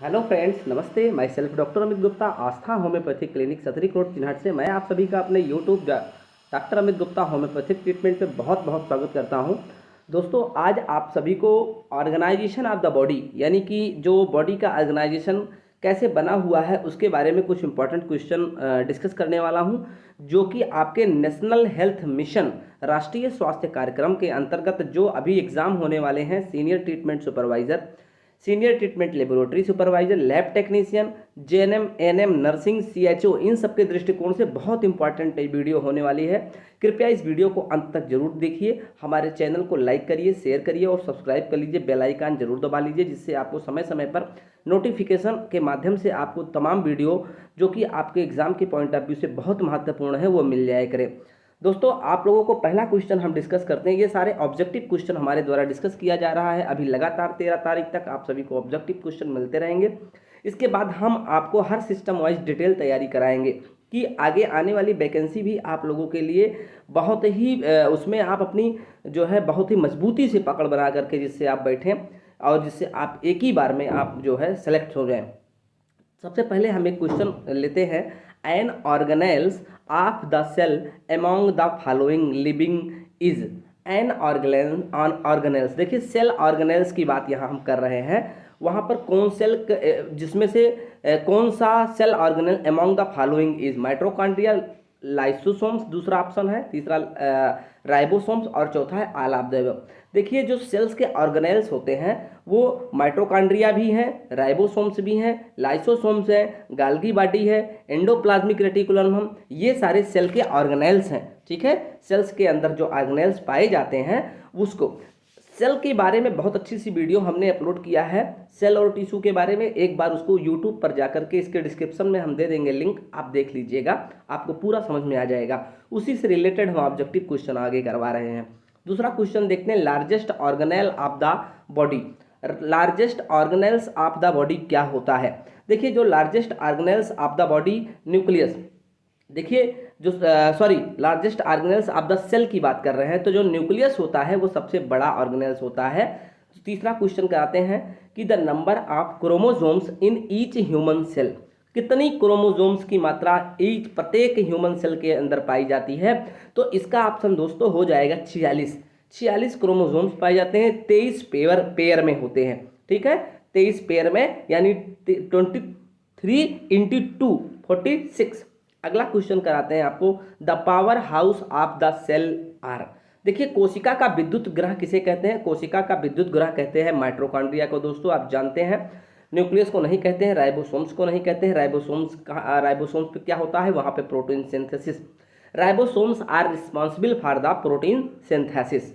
Hello friends, नमस्ते। Myself doctor Amit Gupta, Astha homeopathic clinic Satri road Chinhat से मैं आप सभी का अपने YouTube doctor Amit Gupta homeopathic treatment पे बहुत बहुत स्वागत करता हूं। दोस्तों, आज आप सभी को ऑर्गेनाइजेशन ऑफ द बॉडी यानी कि जो बॉडी का ऑर्गेनाइजेशन कैसे बना हुआ है उसके बारे में कुछ इंपॉर्टेंट क्वेश्चन डिस्कस करने वाला हूं, जो कि आपके नेशनल हेल्थ मिशन राष्ट्रीय स्वास्थ्य कार्यक्रम के अंतर्गत जो अभी एग्ज़ाम होने वाले हैं, senior treatment supervisor, senior treatment laboratory supervisor, lab technician, JNM, ANM, nursing, CHO, इन सब के दृष्टिकोण से बहुत इंपॉर्टेंट वीडियो होने वाली है। कृपया इस वीडियो को अंत तक जरूर देखिए। हमारे चैनल को लाइक करिए, शेयर करिए और सब्सक्राइब कर लीजिए। बेल आइकन जरूर दबा लीजिए, जिससे आपको समय समय पर नोटिफिकेशन के माध्यम से आपको तमाम वीडियो जो कि आपके एग्जाम के पॉइंट ऑफ व्यू से बहुत महत्वपूर्ण है वो मिल जाया करे। दोस्तों, आप लोगों को पहला क्वेश्चन हम डिस्कस करते हैं। ये सारे ऑब्जेक्टिव क्वेश्चन हमारे द्वारा डिस्कस किया जा रहा है। अभी लगातार 13 तारीख तक आप सभी को ऑब्जेक्टिव क्वेश्चन मिलते रहेंगे। इसके बाद हम आपको हर सिस्टम वाइज डिटेल तैयारी कराएंगे कि आगे आने वाली वैकेंसी भी आप लोगों के लिए बहुत ही उसमें आप अपनी जो है बहुत ही मजबूती से पकड़ बना करके जिससे आप बैठें और जिससे आप एक ही बार में आप जो है सेलेक्ट हो जाएं। सबसे पहले हम एक क्वेश्चन लेते हैं। An organelles of the cell among the following living is. An organelles, देखिए सेल ऑर्गेनेल्स की बात यहाँ हम कर रहे हैं। वहाँ पर कौन सेल, जिसमें से कौन सा cell organelle among the following is. Mitochondria, lysosomes दूसरा ऑप्शन है, तीसरा राइबोसोम्स और चौथा है ऑल ऑफ द अबव। देखिए, जो सेल्स के ऑर्गेनेल्स होते हैं वो माइटोकॉन्ड्रिया भी हैं, राइबोसोम्स भी हैं, लाइसोसोम्स हैं, गाल्गी बॉडी है, एंडोप्लाज्मिक रेटिकुलम हम, ये सारे सेल के ऑर्गेनेल्स हैं। ठीक है, सेल्स के अंदर जो ऑर्गेनेल्स पाए जाते हैं उसको। सेल के बारे में बहुत अच्छी सी वीडियो हमने अपलोड किया है सेल और टिश्यू के बारे में। एक बार उसको यूट्यूब पर जाकर के इसके डिस्क्रिप्शन में हम दे देंगे लिंक, आप देख लीजिएगा, आपको पूरा समझ में आ जाएगा। उसी से रिलेटेड हम ऑब्जेक्टिव क्वेश्चन आगे करवा रहे हैं। दूसरा क्वेश्चन देखते हैं, largest organelle of the body. Largest organelles of the body क्या होता है। देखिए, जो largest organelles of the body, nucleus. देखिए, जो largest organelles of the cell की बात कर रहे हैं, तो जो न्यूक्लियस होता है वो सबसे बड़ा ऑर्गेनेल्स होता है। तीसरा क्वेश्चन कराते हैं कि the number of chromosomes in each human cell. कितनी क्रोमोसोम्स की मात्रा ईच प्रत्येक ह्यूमन सेल के अंदर पाई जाती है। तो इसका ऑप्शन दोस्तों हो जाएगा 46। 46 क्रोमोसोम्स पाए जाते हैं, 23 पेयर में होते हैं। ठीक है, 23 पेयर में, यानी 23 इंटू 2 46। अगला क्वेश्चन कराते हैं आपको, the power house of the cell are. देखिए, कोशिका का विद्युत ग्रह किसे कहते हैं। कोशिका का विद्युत ग्रह कहते हैं माइटोकॉन्ड्रिया को। दोस्तों, आप जानते हैं, न्यूक्लियस को नहीं कहते हैं, राइबोसोम्स को नहीं कहते हैं। राइबोसोम्स पे क्या होता है, वहाँ पे protein synthesis. Ribosomes are responsible for the protein synthesis.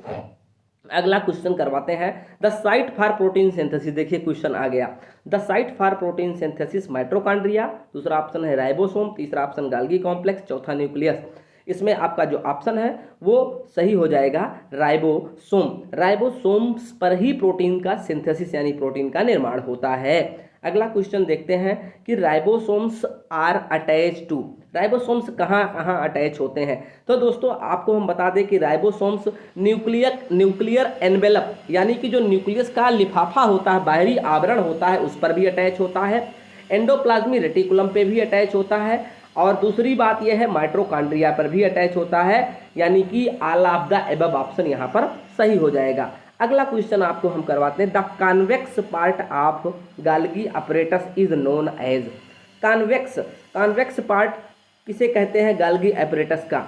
अगला क्वेश्चन करवाते हैं, the site for protein synthesis. देखिए, क्वेश्चन आ गया, the site for protein synthesis mitochondria, दूसरा ऑप्शन है राइबोसोम, तीसरा ऑप्शन गाल्गी कॉम्प्लेक्स, चौथा न्यूक्लियस। इसमें आपका जो ऑप्शन है वो सही हो जाएगा राइबोसोम। राइबोसोम्स पर ही प्रोटीन का सिंथेसिस यानी प्रोटीन का निर्माण होता है। अगला क्वेश्चन देखते हैं कि ribosomes are attach to. Ribosomes कहाँ कहाँ अटैच होते हैं। तो दोस्तों, आपको हम बता दें कि राइबोसोम्स न्यूक्लियर एनवेलप यानी कि जो न्यूक्लियस का लिफाफा होता है, बाहरी आवरण होता है, उस पर भी अटैच होता है। एंडोप्लाज्मिक रेटिकुलम पे भी अटैच होता है। और दूसरी बात यह है, माइटोकॉन्ड्रिया पर भी अटैच होता है, यानी कि all of the above option यहाँ पर सही हो जाएगा। अगला क्वेश्चन आपको हम करवाते हैं, the convex part of Golgi apparatus is known as. Convex part किसे कहते हैं गाल्गी अपरेटस का।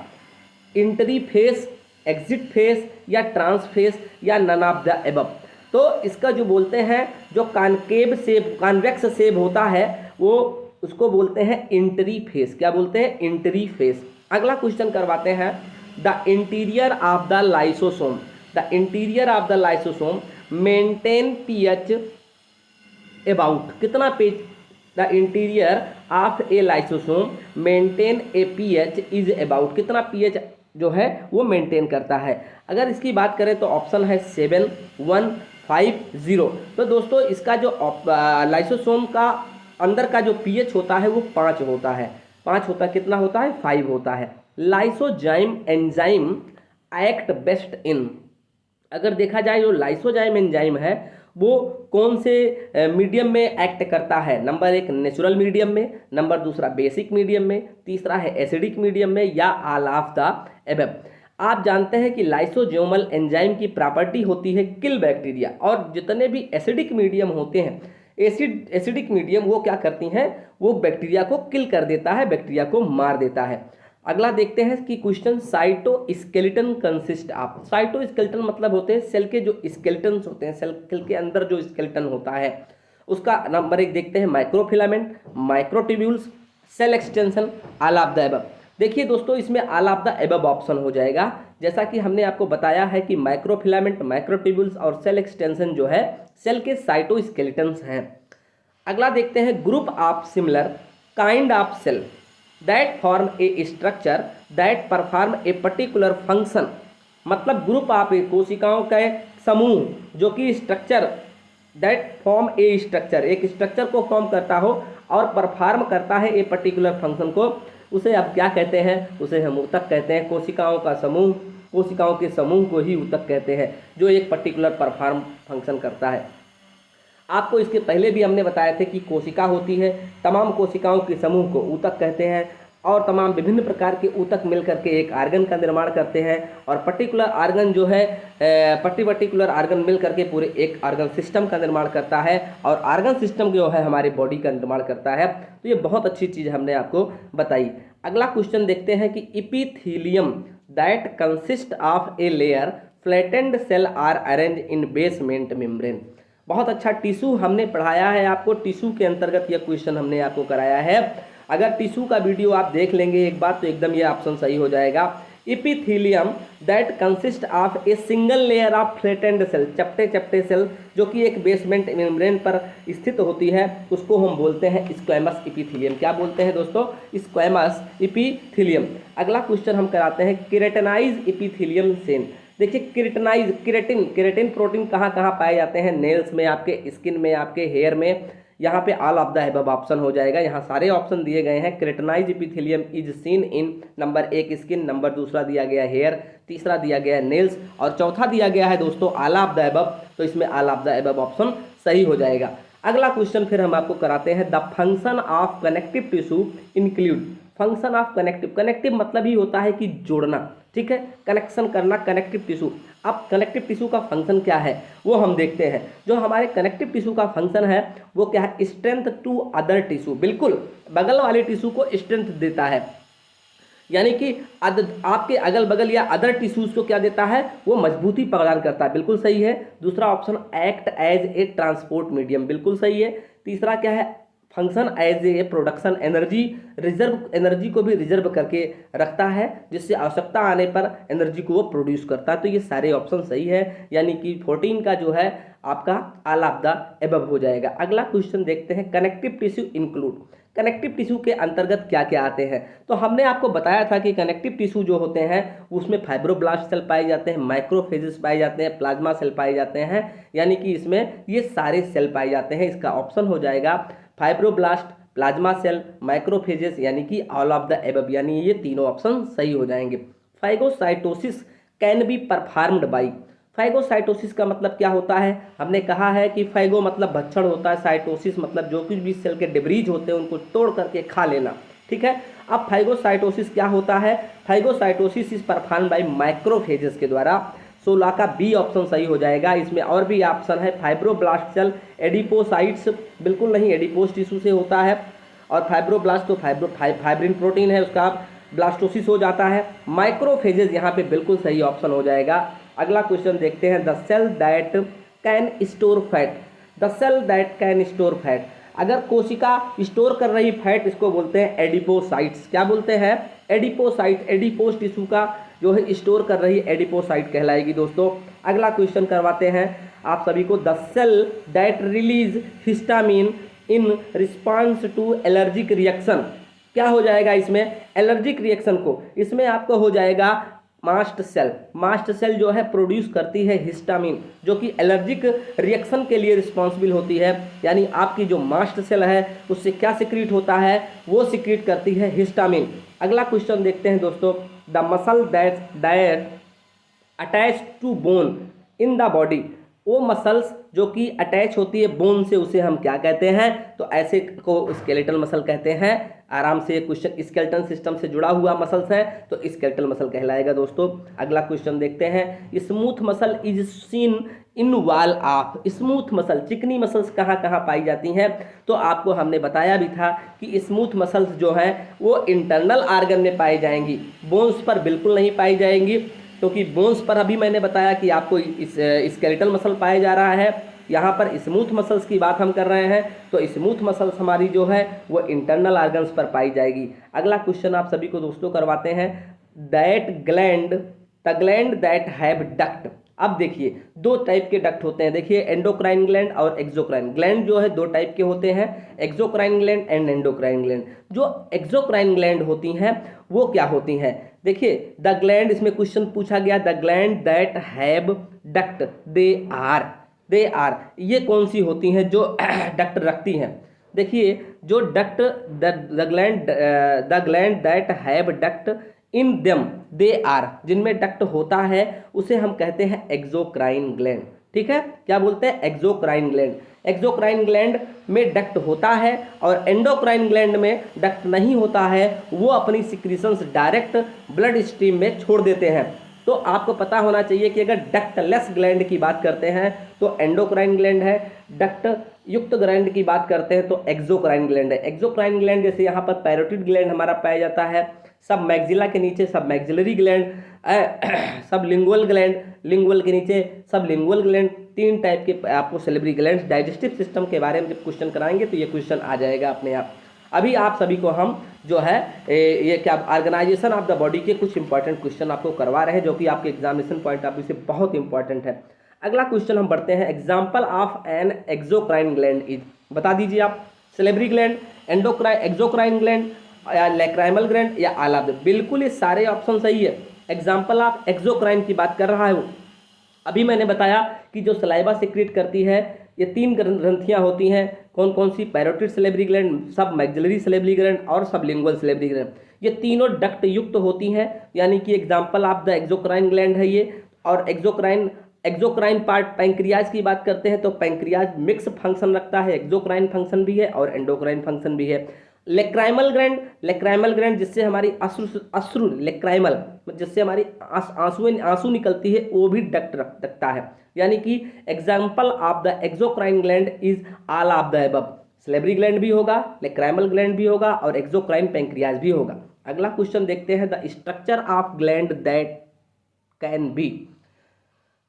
इंट्री फेस, एग्जिट फेस या ट्रांसफेस या नन ऑफ द अबव। तो इसका जो बोलते हैं, जो कॉन्केव शेप, कॉन्वेक्स शेप होता है, वो उसको बोलते हैं इंट्री फेस। क्या बोलते हैं, इंट्री फेस। अगला क्वेश्चन करवाते हैं, the interior of the lysosome. The interior of the lysosome maintain pH about. कितना पेज, the interior of a lysosome maintain a pH is about. कितना पीएच जो है वो मेंटेन करता है। अगर इसकी बात करें तो ऑप्शन है 7150। तो दोस्तों, इसका जो लाइसोसोम का अंदर का जो पीएच होता है वो 5 होता है। 5 होता है, कितना होता है, 5 होता है। Lysozyme enzyme act best in. अगर देखा जाए, जो लाइसोजाइम एंजाइम है वो कौन से मीडियम में एक्ट करता है। नंबर 1 नेचुरल मीडियम में, नंबर दूसरा बेसिक मीडियम में, तीसरा है एसिडिक मीडियम में, या ऑल ऑफ द एबव। आप जानते हैं कि लाइसोसोमल एंजाइम की प्रॉपर्टी होती है किल बैक्टीरिया, और जितने भी एसिडिक मीडियम होते हैं, एसिडिक मीडियम वो क्या करती हैं, वो बैक्टीरिया को किल कर देता है, बैक्टीरिया को मार देता है। अगला देखते हैं कि question cytoskeleton consist of. Cytoskeleton मतलब होते हैं सेल के जो स्केलेटन होते हैं, सेल के अंदर जो स्केलेटन होता है उसका। नंबर 1 देखते हैं microfilament, microtubules, cell extension, all of the above. देखिए दोस्तों, इसमें all of the above option हो जाएगा, जैसा कि हमने आपको बताया है कि माइक्रोफिलामेंट, माइक्रोट्यूब्यूल्स और सेल एक्सटेंशन जो है सेल के साइटोस्केलेटन्स हैं। अगला देखते हैं group of similar kind of cell that form a structure that perform a particular function. मतलब ग्रुप ऑफ कोशिकाओं का समूह जो कि structure that form a structure, एक स्ट्रक्चर को फॉर्म करता हो और परफॉर्म करता है ए पर्टिकुलर फंक्शन को, उसे आप क्या कहते हैं, उसे हम ऊतक कहते हैं। कोशिकाओं का समूह, कोशिकाओं के समूह को ही ऊतक कहते हैं जो एक पर्टिकुलर परफॉर्म फंक्शन करता है। आपको इसके पहले भी हमने बताया था कि कोशिका होती है, तमाम कोशिकाओं के समूह को ऊतक कहते हैं, और तमाम विभिन्न प्रकार के ऊतक मिलकर के एक आर्गन का निर्माण करते हैं, और पर्टिकुलर आर्गन जो है पर्टिकुलर आर्गन मिल करके पूरे एक आर्गन सिस्टम का निर्माण करता है, और आर्गन सिस्टम जो है हमारी बॉडी का निर्माण करता है। तो ये बहुत अच्छी चीज़ हमने आपको बताई। अगला क्वेश्चन देखते हैं कि epithelium that consist of a layer flattened cell are arrange in basement membrane. बहुत अच्छा टिश्यू हमने पढ़ाया है आपको, टिश्यू के अंतर्गत यह क्वेश्चन हमने आपको कराया है। अगर टिश्यू का वीडियो आप देख लेंगे एक बार तो एकदम ये ऑप्शन सही हो जाएगा। Epithelium that consist of a single layer of flattened cell, चपटे चपटे सेल जो कि एक बेसमेंट मेम्ब्रेन पर स्थित होती है, उसको हम बोलते हैं स्क्वैमस इपीथीलियम। क्या बोलते हैं दोस्तों? स्क्वैमस इपीथीलियम। अगला क्वेश्चन हम कराते हैं केराटिनाइज इपीथीलियम सेल। देखिए केराटिनाइज, केराटिन प्रोटीन कहाँ कहाँ पाए जाते हैं? नेल्स में, आपके स्किन में, आपके हेयर में। यहाँ पे all of the above option हो जाएगा, यहाँ सारे ऑप्शन दिए गए हैं। Keratinize epithelium is seen in number 1 skin, number दूसरा दिया गया हेयर, तीसरा दिया गया नेल्स, और चौथा दिया गया है दोस्तों ऑल ऑफ द अबव। तो इसमें all of the above option सही हो जाएगा। अगला क्वेश्चन फिर हम आपको कराते हैं the function of connective tissue include. Function of connective, connective मतलब ही होता है कि जोड़ना, ठीक है, कनेक्शन करना, कनेक्टिव टिश्यू। अब कनेक्टिव टिश्यू का फंक्शन क्या है वो हम देखते हैं। जो हमारे कनेक्टिव टिश्यू का फंक्शन है वो क्या है? स्ट्रेंथ टू अदर टिश्यू, बिल्कुल बगल वाले टिश्यू को स्ट्रेंथ देता है, यानी कि आपके अगल बगल या अदर टिश्यूज को क्या देता है? वो मजबूती प्रदान करता है, बिल्कुल सही है। दूसरा option act as a transport medium, बिल्कुल सही है। तीसरा क्या है? Function as a production energy, reserve energy को भी रिजर्व करके रखता है, जिससे आवश्यकता आने पर एनर्जी को वो प्रोड्यूस करता है। तो ये सारे ऑप्शन सही है, यानी कि 14 का जो है आपका ऑल ऑफ द अबव हो जाएगा। अगला क्वेश्चन देखते हैं connective tissue include. Connective tissue के अंतर्गत क्या क्या आते हैं? तो हमने आपको बताया था कि कनेक्टिव टिश्यू जो होते हैं उसमें फाइब्रोब्लास्ट सेल पाए जाते हैं, माइक्रोफेजेस पाए जाते हैं, प्लाज्मा सेल पाए जाते हैं, यानी कि इसमें ये सारे सेल पाए जाते हैं। इसका ऑप्शन हो जाएगा फाइब्रोब्लास्ट, प्लाज्मा सेल, माइक्रोफेजेस, यानी कि ऑल ऑफ द एबव, यानी ये तीनों ऑप्शन सही हो जाएंगे। Phagocytosis can be performed by. Phagocytosis का मतलब क्या होता है? हमने कहा है कि फाइगो मतलब भक्षण होता है, साइटोसिस मतलब जो कुछ भी सेल के डिब्रीज होते हैं उनको तोड़ करके खा लेना, ठीक है। अब फाइगोसाइटोसिस क्या होता है? Phagocytosis is perform by microphages के द्वारा। 16 का बी ऑप्शन सही हो जाएगा। इसमें और भी ऑप्शन है, फाइब्रोब्लास्ट सेल, एडिपोसाइट्स, बिल्कुल नहीं, एडिपोस टिश्यू से होता है, और फाइब्रोब्लास्ट तो फाइब्रिन प्रोटीन है, उसका ब्लास्टोसिस हो जाता है। माइक्रोफेजेस यहाँ पे बिल्कुल सही ऑप्शन हो जाएगा। अगला क्वेश्चन देखते हैं the cell that can store fat. The cell that can store fat, अगर कोशिका स्टोर कर रही फैट, इसको बोलते हैं एडिपोसाइट्स। क्या बोलते हैं? एडिपोसाइट, एडिपोस टिश्यू का जो है स्टोर कर रही एडिपोसाइट कहलाएगी दोस्तों। अगला क्वेश्चन करवाते हैं आप सभी को the cell that release histamine in response to allergic reaction. क्या हो जाएगा इसमें? एलर्जिक रिएक्शन को इसमें आपको हो जाएगा मास्ट सेल। मास्ट सेल जो है प्रोड्यूस करती है हिस्टामिन, जो कि एलर्जिक रिएक्शन के लिए रिस्पॉन्सिबल होती है, यानी आपकी जो मास्ट सेल है उससे क्या सिक्रीट होता है? वो सिक्रीट करती है हिस्टामिन। अगला क्वेश्चन देखते हैं दोस्तों the muscle that attach to bone in the body. वो मसल्स जो कि अटैच होती है बोन से, उसे हम क्या कहते हैं? तो ऐसे को स्केलेटल मसल कहते हैं। आराम से क्वेश्चन स्केलेटल सिस्टम से जुड़ा हुआ मसल्स है तो स्केलेटल मसल कहलाएगा दोस्तों। अगला क्वेश्चन देखते हैं। Smooth muscle is seen in wall of. Smooth muscle, चिकनी मसल्स कहाँ कहाँ पाई जाती हैं? तो आपको हमने बताया भी था कि स्मूथ मसल्स जो हैं वो इंटरनल आर्गन में पाई जाएंगी, बोन्स पर बिल्कुल नहीं पाई जाएंगी, क्योंकि बोन्स पर अभी मैंने बताया कि आपको इस स्केलेटल मसल पाया जा रहा है। यहाँ पर स्मूथ मसल्स की बात हम कर रहे हैं, तो स्मूथ मसल्स हमारी जो है वो इंटरनल आर्गन्स पर पाई जाएगी। अगला क्वेश्चन आप सभी को दोस्तों करवाते हैं। That gland, the gland that have duct. अब देखिए दो टाइप के डक्ट होते हैं, देखिए एंडोक्राइन ग्लैंड और एक्सोक्राइन ग्लैंड जो है दो टाइप के होते हैं, exocrine gland and endocrine gland. जो एक्सोक्राइन ग्लैंड होती हैं वो क्या होती हैं? देखिए द ग्लैंड, इसमें क्वेश्चन पूछा गया the gland that have duct, they are ये कौन सी होती हैं जो डक्ट रखती हैं? देखिए जो duct, the gland that have duct in them they are, जिनमें डक्ट होता है उसे हम कहते हैं एक्सोक्राइन ग्लैंड। ठीक है, क्या बोलते हैं? Exocrine gland. एक्सोक्राइन ग्लैंड में डक्ट होता है और एंडोक्राइन ग्लैंड में डक्ट नहीं होता है, वो अपनी सिक्रीशंस डायरेक्ट ब्लड स्ट्रीम में छोड़ देते हैं। तो आपको पता होना चाहिए कि अगर डक्टलेस ग्लैंड की बात करते हैं तो एंडोक्राइन ग्लैंड है, डक्ट युक्त ग्लैंड की बात करते हैं तो एक्सोक्राइन ग्लैंड है। एक्सोक्राइन ग्लैंड जैसे यहाँ पर पैरोटिड ग्लैंड हमारा पाया जाता है, सब मैक्सिला के नीचे सब मैक्सिलरी ग्लैंड, सब लिंगुअल ग्लैंड, लिंगुअल के नीचे सब लिंगुअल ग्लैंड, तीन टाइप के आपको सेलेब्री ग्लैंड। डाइजेस्टिव सिस्टम के बारे में जब क्वेश्चन कराएंगे तो ये क्वेश्चन आ जाएगा अपने आप। अभी आप सभी को हम जो है ये क्या ऑर्गेनाइजेशन ऑफ द बॉडी के कुछ इंपॉर्टेंट क्वेश्चन आपको करवा रहे हैं जो कि आपके एग्जामिनेशन पॉइंट ऑफ व्यू से बहुत इंपॉर्टेंट है। अगला क्वेश्चन हम बढ़ते हैं। Example of an exocrine gland is, बता दीजिए आप। Salivary gland, endocrine, exocrine gland या लैक्राइमल ग्लैंड या ऑल ऑफ द। बिल्कुल ये सारे ऑप्शन सही है। एग्जाम्पल ऑफ एक्सोक्राइन की बात कर रहा है वो। अभी मैंने बताया कि जो सलाइवा सिक्रेट करती है ये तीन ग्रंथियां होती हैं, कौन कौन सी? Parotid salivary gland, submaxillary salivary gland और सब लिंगुअल सेलेब्री ग्लैंड। ये तीनों डक्ट युक्त होती हैं, यानी कि example of the exocrine gland है ये। और एक्सोक्राइन पार्ट पैंक्रियाज की बात करते हैं तो पैंक्रियाज मिक्स फंक्शन रखता है, एक्सोक्राइन फंक्शन भी है और एंडोक्राइन फंक्शन भी है। लेक्राइमल ग्लैंड जिससे हमारी अश्रु लेक्राइमल जिससे हमारी आंसू निकलती है वो भी डक्ट रखता है। यानी कि example of the exocrine gland is all of the above. Salivary gland भी होगा, लेक्राइमल ग्लैंड भी होगा और एक्सोक्राइन पैंक्रियाज भी होगा। अगला क्वेश्चन देखते हैं। The structure of gland that can be,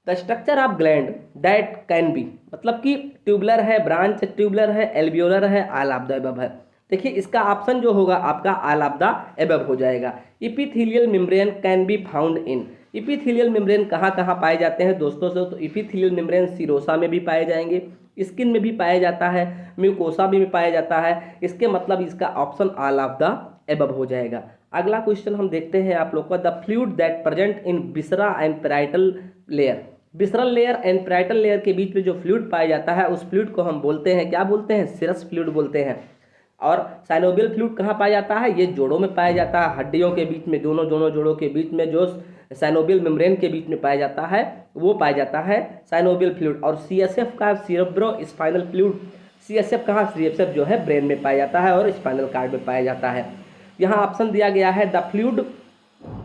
the structure of gland that can be मतलब कि ट्यूबुलर है, ब्रांच ट्यूबुलर है, एल्वियोलर है, ऑल ऑफ द अबव है। देखिए इसका ऑप्शन जो होगा आपका ऑल ऑफ द अबव हो जाएगा। Epithelial membrane can be found in, epithelial membrane कहाँ कहाँ पाए जाते हैं दोस्तों? से तो इपिथेलियल मेम्ब्रेन सिरोसा में भी पाए जाएंगे, स्किन में भी पाया जाता है, म्यूकोसा में भी पाया जाता है। इसके मतलब इसका option all of the above हो जाएगा। अगला क्वेश्चन हम देखते हैं आप लोग का। The fluid that present in viscera and parietal layer, visceral layer and parietal layer के बीच में जो फ्लूइड पाया जाता है उस फ्लूइड को हम बोलते हैं, क्या बोलते हैं? सिरस फ्लूइड बोलते हैं। और साइनोवियल फ्लूइड कहाँ पाया जाता है? ये जोड़ों में पाया जाता है, हड्डियों के बीच में, दोनों जोड़ों के बीच में जो साइनोवियल मेम्ब्रेन के बीच में पाया जाता है वो पाया जाता है साइनोवियल फ्लूइड। और सीएसएफ का सीरेब्रो स्पाइनल फ्लूइड, सीएसएफ कहाँ? सीएसएफ जो है ब्रेन में पाया जाता है और स्पाइनल कार्ड में पाया जाता है। यहाँ ऑप्शन दिया गया है the fluid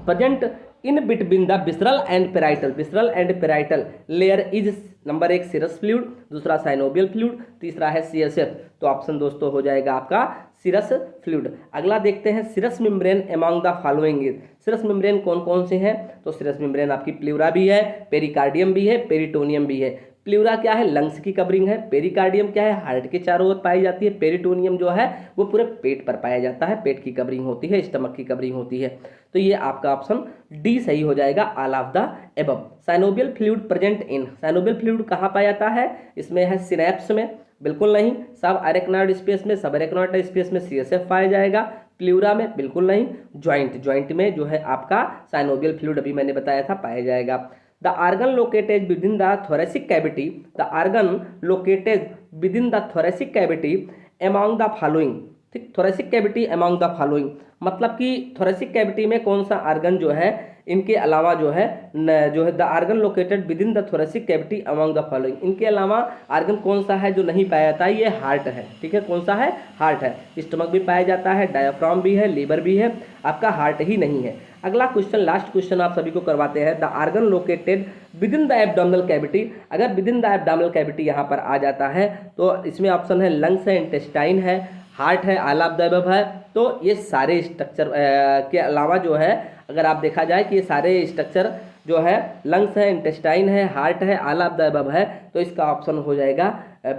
present in between the visceral and parietal layer is, number 1 serous fluid, दूसरा साइनोवियल फ्लूइड, तीसरा है सीएसएफ। तो ऑप्शन दोस्तों हो जाएगा आपका सिरस फ्लूइड। अगला देखते हैं। Serous membrane among the following is, serous membrane कौन कौन से हैं? तो सिरस मेम्ब्रेन आपकी प्लूरा भी है, पेरिकार्डियम भी है, पेरिटोनियम भी है। प्लूरा क्या है? लंग्स की कवरिंग है। पेरिकार्डियम क्या है? हार्ट के चारों ओर पाई जाती है। पेरिटोनियम जो है वो पूरे पेट पर पाया जाता है, पेट की कवरिंग होती है, स्टमक की कवरिंग होती है। तो ये आपका ऑप्शन डी सही हो जाएगा, all of the above. Synovial fluid present in, synovial fluid कहाँ पाया जाता है? इसमें है सिनेप्स में, बिल्कुल नहीं। सब अरेक्नॉइड स्पेस में, सब अरेक्नॉइड स्पेस में सीएसएफ पाया जाएगा। प्लूरा में बिल्कुल नहीं। ज्वाइंट में जो है आपका साइनोवियल फ्लूइड अभी मैंने बताया था पाया जाएगा। The organ located within the thoracic cavity, the organ located within the thoracic cavity among the following, ठीक, thoracic cavity among the following, मतलब कि थोरेसिक कैविटी में कौन सा आर्गन जो है, इनके अलावा जो है the organ located within the thoracic cavity among the following, इनके अलावा आर्गन कौन सा है जो नहीं पाया जाता है, ये हार्ट है। ठीक है, कौन सा है, हार्ट है। स्टमक भी पाया जाता है, डायाफ्राम भी है, लीवर भी है, आपका हार्ट ही नहीं है। अगला क्वेश्चन, लास्ट क्वेश्चन आप सभी को करवाते हैं, the organ located within the abdominal cavity. अगर within the abdominal cavity यहाँ पर आ जाता है तो इसमें ऑप्शन है लंग्स है, इंटेस्टाइन है, हार्ट है, ऑल ऑफ द अबव है। तो ये सारे स्ट्रक्चर के अलावा जो है, अगर आप देखा जाए कि ये सारे स्ट्रक्चर जो है, लंग्स है, इंटेस्टाइन है, हार्ट है, ऑल ऑफ द अबव है, तो इसका ऑप्शन हो जाएगा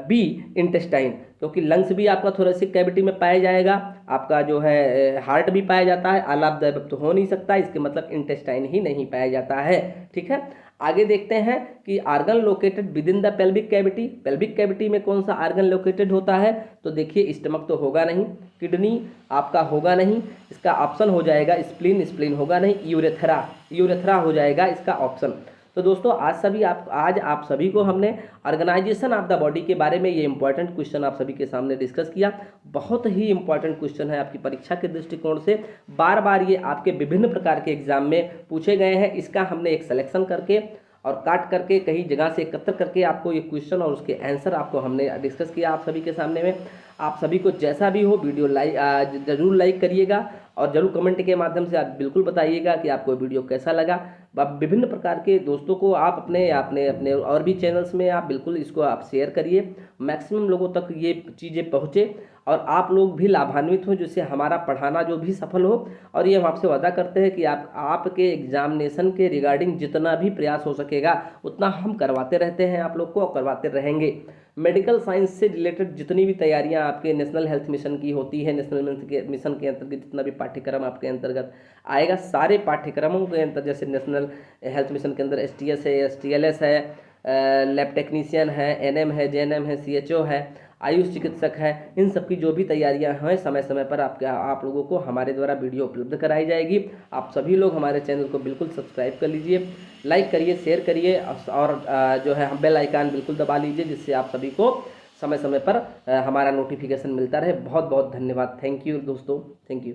बी, इंटेस्टाइन। क्योंकि लंग्स भी आपका थोरेसिक कैविटी में पाया जाएगा, आपका जो है हार्ट भी पाया जाता है, ऑल ऑफ द अबव तो हो नहीं सकता, इसके मतलब इंटेस्टाइन ही नहीं पाया जाता है। ठीक है, आगे देखते हैं कि organ located within the pelvic cavity, pelvic cavity में कौन सा आर्गन लोकेटेड होता है, तो देखिए स्टमक तो होगा नहीं, किडनी आपका होगा नहीं, इसका ऑप्शन हो जाएगा स्प्लीन, स्प्लीन होगा नहीं, यूरेथ्रा, यूरेथ्रा हो जाएगा इसका ऑप्शन। तो दोस्तों आज आप सभी को हमने ऑर्गेनाइजेशन ऑफ द बॉडी के बारे में ये इंपॉर्टेंट क्वेश्चन आप सभी के सामने डिस्कस किया। बहुत ही इंपॉर्टेंट क्वेश्चन है आपकी परीक्षा के दृष्टिकोण से, बार बार ये आपके विभिन्न प्रकार के एग्जाम में पूछे गए हैं। इसका हमने एक सिलेक्शन करके और काट करके कहीं जगह से एकत्र करके आपको ये क्वेश्चन और उसके आंसर आपको हमने डिस्कस किया आप सभी के सामने में। आप सभी को जैसा भी हो वीडियो जरूर लाइक करिएगा और जरूर कमेंट के माध्यम से आप बिल्कुल बताइएगा कि आपको वीडियो कैसा लगा। विभिन्न प्रकार के दोस्तों को आप अपने अपने अपने और भी चैनल्स में आप बिल्कुल इसको आप शेयर करिए, मैक्सिमम लोगों तक ये चीज़ें पहुँचे और आप लोग भी लाभान्वित हो, जिससे हमारा पढ़ाना जो भी सफल हो। और ये हम आपसे वादा करते हैं कि आपके एग्जामिनेशन के रिगार्डिंग जितना भी प्रयास हो सकेगा उतना हम करवाते रहते हैं आप लोग को और करवाते रहेंगे। मेडिकल साइंस से रिलेटेड जितनी भी तैयारियां आपके नेशनल हेल्थ मिशन की होती है, नेशनल हेल्थ मिशन के अंतर्गत जितना भी पाठ्यक्रम आपके अंतर्गत आएगा, सारे पाठ्यक्रमों के अंतर्गत, जैसे नेशनल हेल्थ मिशन के अंदर STS है, STLS है, लैब टेक्नीशियन है, NM है, JNM है, CHO है, आयुष चिकित्सक है, इन सब की जो भी तैयारियां हैं समय समय पर आप लोगों को हमारे द्वारा वीडियो उपलब्ध कराई जाएगी। आप सभी लोग हमारे चैनल को बिल्कुल सब्सक्राइब कर लीजिए, लाइक करिए, शेयर करिए और जो है बेल आइकन बिल्कुल दबा लीजिए, जिससे आप सभी को समय समय पर हमारा नोटिफिकेशन मिलता रहे। बहुत बहुत धन्यवाद। थैंक यू दोस्तों, थैंक यू।